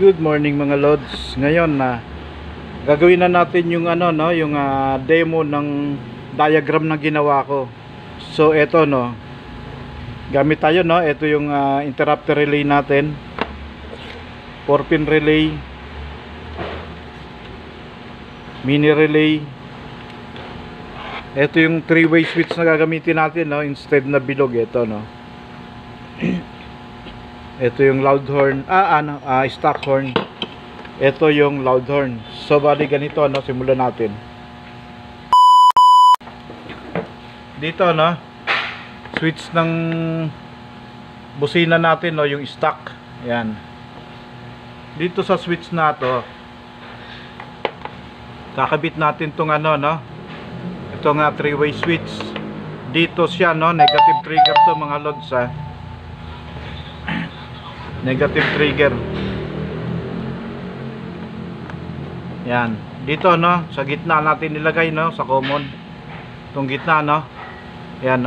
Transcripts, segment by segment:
Good morning mga lods. Ngayon na gagawin na natin yung yung demo ng diagram na ginawa ko. So eto gamit tayo ito yung interrupter relay natin. 4-pin relay, mini relay. Ito yung 3-way switch na gagamitin natin instead na bilog ito Ito yung loud horn, stock horn. Ito yung loud horn. So bali ganito simulan natin. Dito switch ng busina natin yung stock. Yan. Dito sa switch na to, kakabit natin tong itong 3-way switch. Dito siya negative trigger to mga lods negative trigger. Yan. Dito sa gitna natin nilagay sa common. Itong gitna Yan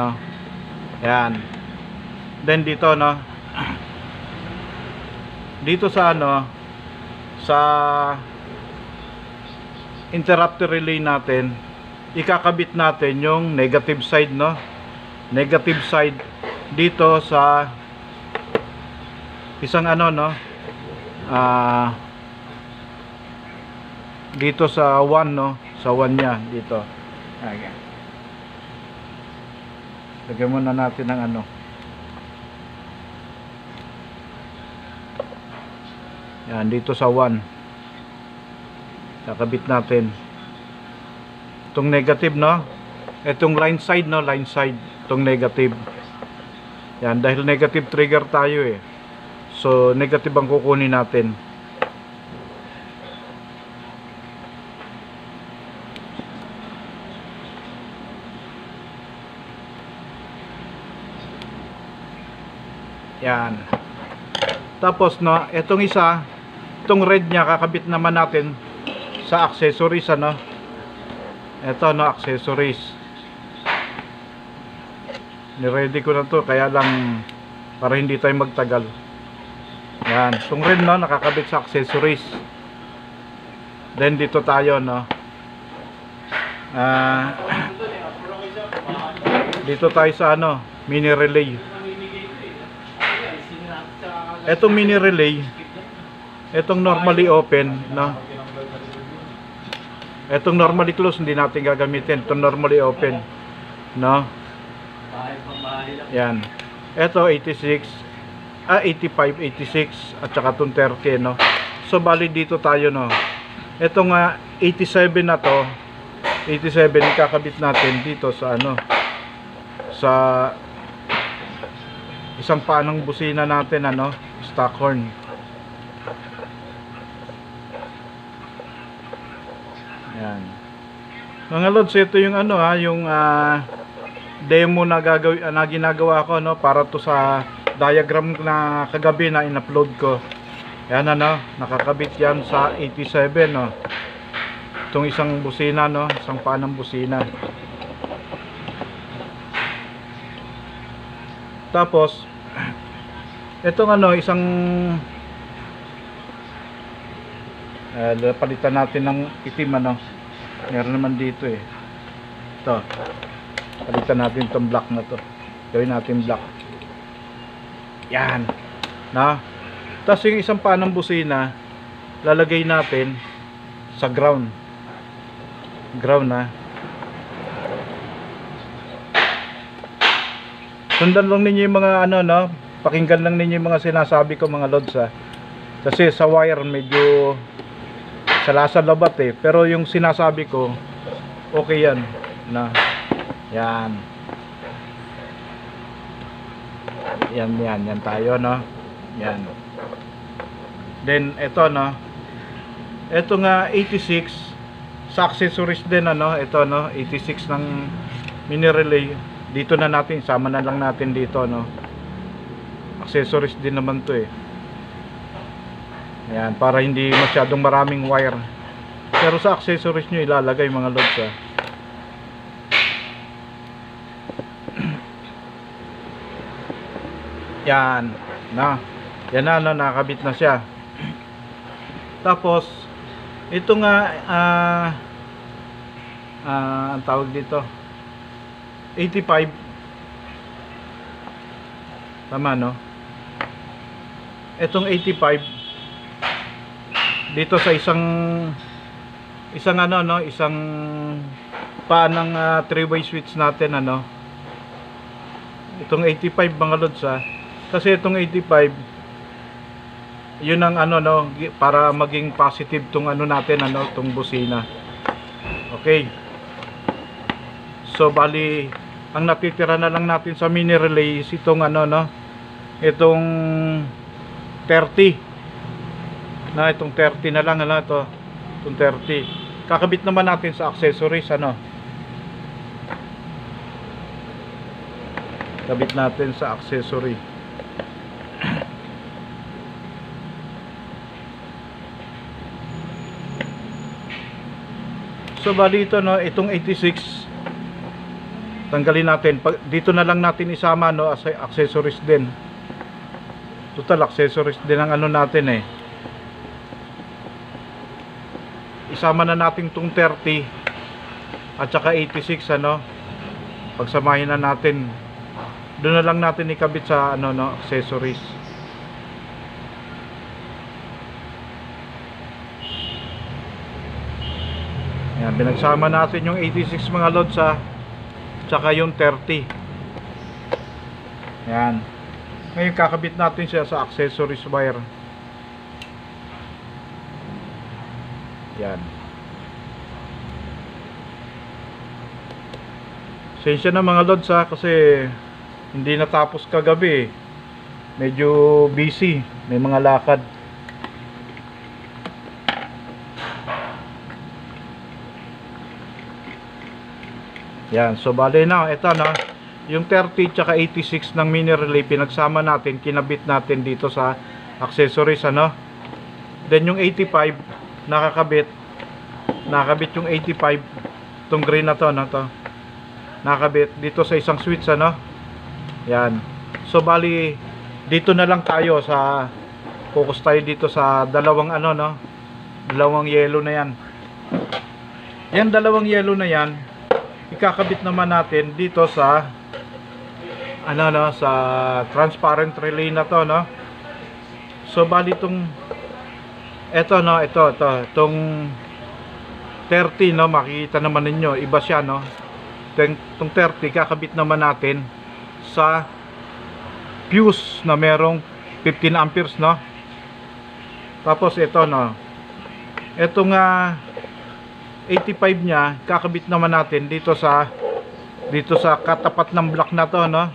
Yan. Then dito dito sa sa interrupter relay natin, ikakabit natin yung negative side negative side dito sa isang dito sa 1 sa 1 nya dito. Ayan. Lagyan muna natin ng yan dito sa 1. Kakabit natin itong negative itong line side line side itong negative. Yan, dahil negative trigger tayo so negative ang kukunin natin. Yan. Tapos itong isa, itong red nya kakabit naman natin sa accessories ito accessories. Ni-ready ko na to kaya lang para hindi tayo magtagal. Yan, itong red nakakabit sa accessories. Then dito tayo dito tayo sa mini relay. Etong mini relay, etong normally open etong normally close hindi natin gagamitin. Etong normally open yan. Eto 86 85, 86 at saka itong 30 so bali dito tayo etong 87 na to 87 ikakabit natin dito sa sa isang panang busina natin stock horn. Yan mga lods, ito yung yung demo na ginagawa ko para to sa diagram na kagabi na in-upload ko. Yan nakakabit yan sa 87 itong isang busina isang panang busina. Tapos itong isang palitan natin ng itim meron naman dito ito palitan natin itong black na to, gawin natin black. Yan tapos yung isang panang busina lalagay natin sa ground sundan lang ninyo yung mga pakinggan lang ninyo yung mga sinasabi ko mga lods kasi sa wire medyo salasan labat pero yung sinasabi ko okay yan yan tayo yan. Then ito ito nga 86 sa accessories din ito 86 ng mini relay. Dito na natin sama na lang natin dito accessories din naman to yan, para hindi masyadong maraming wire. Pero sa accessories nyo ilalagay mga lods yan yan nakakabit na siya. Tapos ito nga ang tawag dito 85, tama no? Itong 85 dito sa isang ano no, isang paan ng 3-way switch natin ano. Itong 85 mga lods kasi itong 85 yun ang ano no, para maging positive tong ano natin ano, tong busina. Okay. So bali ang natitira na lang natin sa mini relay is itong ano no, itong 30 na, itong 30 na lang ano, ito itong 30. Kakabit naman natin sa accessories ano. Kabit natin sa accessory. So bali ito no, itong 86 tanggalin natin. Dito na lang natin isama no, as accessories din. Total accessories din ang ano natin eh. Isama na natin tong 30 at saka 86 ano. Pagsamahin na natin. Doon na lang natin ikabit sa ano no, accessories. Yan, binagsama natin yung 86 mga lods tsaka yung 30. Yan. Ngayon kakabit natin siya sa accessories wire. Yan. Sensya na mga lods kasi hindi natapos kagabi. Medyo busy, may mga lakad. Yan, so bale na, ito na yung 30 tsaka 86 ng mini relay pinagsama natin, kinabit natin dito sa accessories ano. Then yung 85 nakakabit yung 85, itong green na to, nakakabit dito sa isang switch ano. Yan, so bali dito na lang tayo sa focus tayo dito sa dalawang ano no, dalawang yellow na yan. Yan dalawang yellow na yan ikakabit naman natin dito sa ano no, sa transparent relay na to no. So bali itong ito no, itong 30 no, makikita naman ninyo iba siya no. Itong 30 kakabit naman natin sa fuse na merong 15 amperes no. Tapos ito no, itong 85 niya kakabit naman natin dito sa katapat ng block na to no.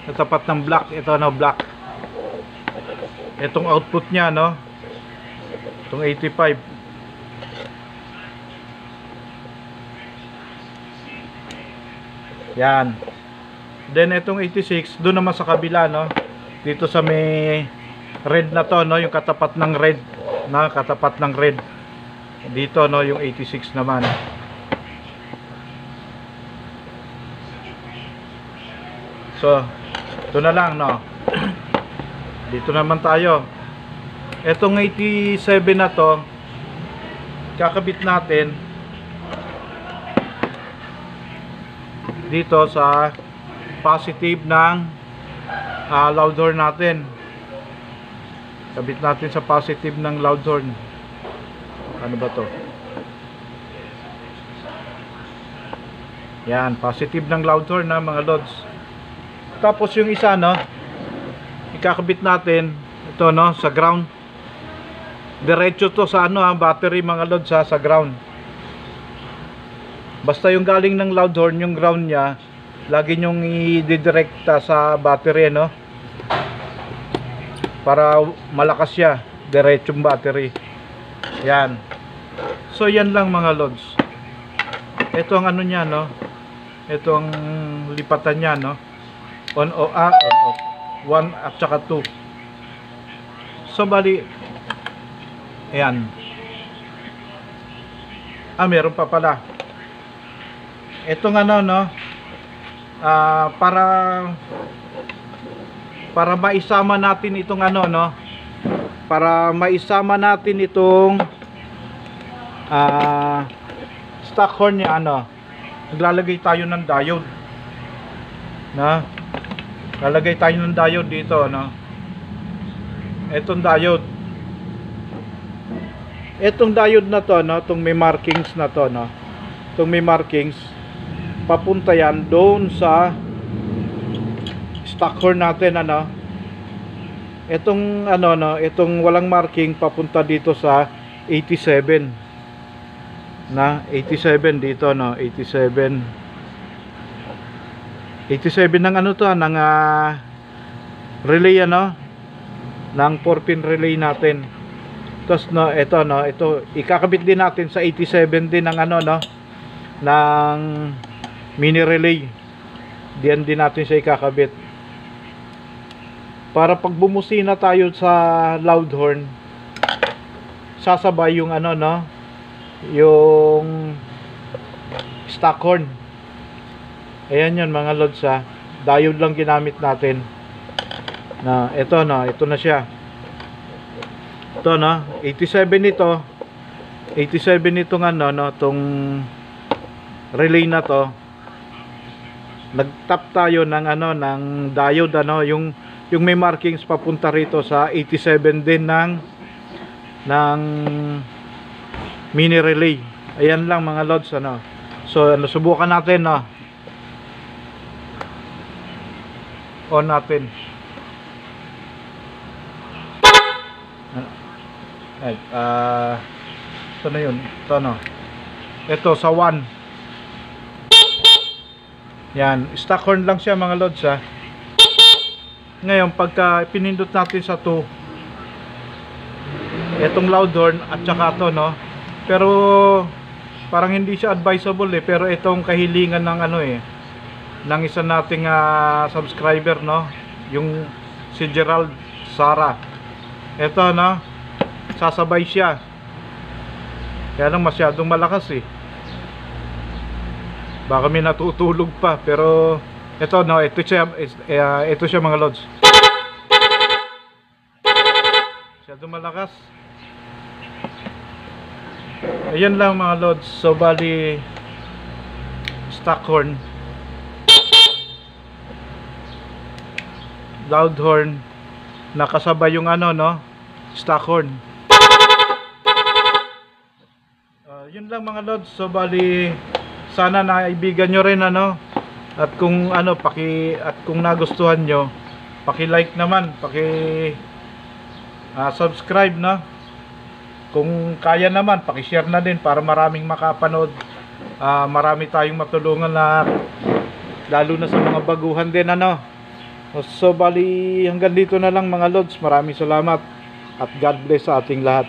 Katapat ng block, ito no, block. Itong output niya no, itong 85. Yan. Then itong 86 doon naman sa kabila no, dito sa may red na to no, yung katapat ng red na, katapat ng red dito no, yung 86 naman. So ito na lang no. Dito naman tayo. Etong 87 na to kakabit natin dito sa positive ng loud horn natin. Kabit natin sa positive ng loud horn. Ano ba to? Yan, positive ng loud horn na mga lods. Tapos yung isa no, ikakabit natin ito no, sa ground. Diretso to sa ano battery mga lods sa ground. Basta yung galing ng loud horn, yung ground niya lagi nyong i-direkta sa battery no, para malakas siya, diretsong battery. Yan. So yan lang mga lods. Ito ang ano niya no, ito ang lipatan niya no, on off, on off, 1 at saka 2. So bali ayan. Meron pa pala itong ano no, para maisama natin itong ano no, para maisama natin itong stock horn niya, naglalagay tayo ng diode na lalagay tayo ng diode dito, etong diode na to, itong may markings na to, itong may markings, papunta yan doon sa stock horn natin, itong itong walang marking papunta dito sa 87 dito, 87 ng ng relay, ng 4-pin relay natin. Tapos ito ikakabit din natin sa 87 din ng ng mini relay. Diyan din natin siya ikakabit. Para pag bumusina tayo sa loud horn, sasabay yung yung stock horn. Ayan yun mga lods, diode lang ginamit natin. Ito na siya. Ito 87 nito. 87 nitong tong relay na to. Nag-tap tayo ng ng diode, yung may markings papunta rito sa 87 din ng mini relay. Ayan lang mga lods, So subukan natin, on natin. Ito na yun. Ito sa 1. Yan, stock horn lang siya mga lods, Ngayon pagka pinindot natin sa 2, etong loud horn at saka to, pero parang hindi siya advisable, pero itong kahilingan ng ng isa nating subscriber, yung si Gerald Sara. Ito, sasabay siya. Kaya lang masyadong malakas, baka may natutulog pa, pero ito siya mga lods. Masyadong malakas. Ayan lang mga lods. So bali stock horn, loud horn, nakasabay yung stock horn. Yun lang mga lods. So bali sana naibigan nyo rin, at kung at kung nagustuhan nyo, paki-like naman, subscribe, kung kaya naman paki-share na din para maraming makapanood, marami tayong matulungan, lalo na sa mga baguhan din, So bali hanggang dito na lang mga lods. Maraming salamat at God bless sa ating lahat.